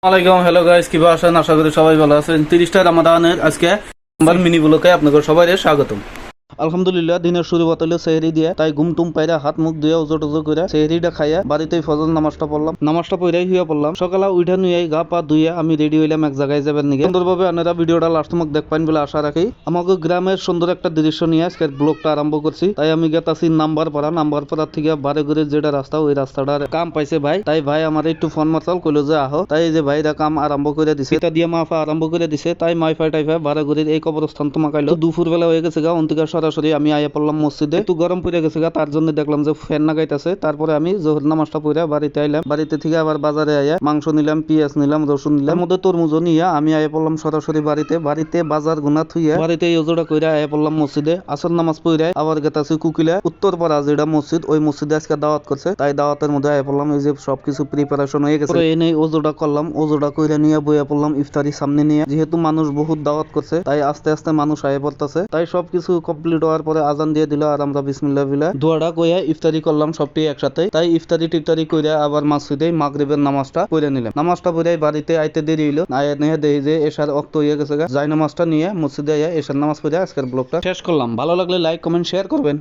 আলাইকুম hello guys, কিভাবে আছেন? আশা করি সবাই ভালো আছেন। 30টা রমাদানের আজকে মিনি ব্লগে আপনাদের সবাই স্বাগতম। আলহামদুলিল্লাহ, দিনের শুরু হলো সেহরি দিয়ে। তাই ঘুম টুম পাইরা হাত মুখ ধুয়ে ওজো টোজো করে সেহরিটা খাইয়া বাড়িতেই ফজর নামাজটা পড়লাম। নামাজটা পড়াই হইয়া পড়লাম। সকালে উঠে নুয়ে গা পা ধুয়ে আমি রেডি হইলাম এক জায়গায় যাবেন নিয়ে। সুন্দরভাবে আপনারা ভিডিওটা লাস্ট মুখ দেখবেন বলে আশা রাখি। আমাকে গ্রামের সুন্দর একটা দৃশ্য নিয়ে আজকের ব্লগটা আরম্ভ করছি। তাই আমি গেতাছি নাম্বার পাড়া থেকে বারে করে যেটা রাস্তা, ওই রাস্তাটার কাম পাইছে ভাই। তাই ভাই আমার একটু ফোন মারতাল কইলো যে আহো। তাই এই যে ভাইরা কাম আরম্ভ করে দিছে, এটা দিয়ে মাফা আরম্ভ করে দিছে। তাই মাইফাই টাইফাই বারে করে এই কবরস্থান তোমাকাইলো। দুপুর বেলা হয়ে গেছে গা, অন্তিকা সরাসরি আমি আয়া পড়লাম মসজিদে। একটু গরম পড়ে গেছে গা, তার জন্য দেখলাম যে ফ্যান লাগাইতেছে। তারপরে আমি জোহর নামাজটা পড়ে বাড়িতে আইলাম। বাড়িতে থেকে আবার বাজারে আয়া মাংস নিলাম, পেঁয়াজ নিলাম, রসুন নিলাম, মধ্যে তরমুজও নিয়ে আমি আয়া পড়লাম সরাসরি বাড়িতে বাজার গুনা থুইয়া বাড়িতে ইজোড়া কইরা আয়া পড়লাম মসজিদে। আসর নামাজ পড়ে আবার গেতাছি কুকিলা উত্তরপাড়া যেটা মসজিদ, ওই মসজিদে আজকে দাওয়াত করছে। তাই দাওয়াতের মধ্যে আয়া পড়লাম। এই যে সবকিছু প্রিপারেশন হয়ে গেছে, এনে ওজোটা করলাম। ওজোটা কইরা নিয়ে বইয়া পড়লাম ইফতারি সামনে নিয়ে। যেহেতু মানুষ বহুত দাওয়াত করছে, তাই আস্তে আস্তে মানুষ আয়া পড়তেছে। তাই সবকিছু কমপ্লিট হওয়ার পরে আজান দিয়ে দিল আর আমরা বিসমিল্লাহ বিলা দোয়াটা কইয়া ইফতারি করলাম সবটি একসাথে। তাই ইফতারি টিফতারি কইরা আবার মসজিদে মাগরিবের নামাজটা পড়ে নিলাম। নামাজটা পড়ে বাড়িতে আইতে দেরি হইলো। আয়া নিয়ে দেখি যে এশার ওয়াক্ত হয়ে গেছে। যাই নামাজটা নিয়ে মসজিদে আয়া এশার নামাজ পড়ে আজকের ব্লগটা শেষ করলাম। ভালো লাগলে লাইক কমেন্ট শেয়ার করবেন।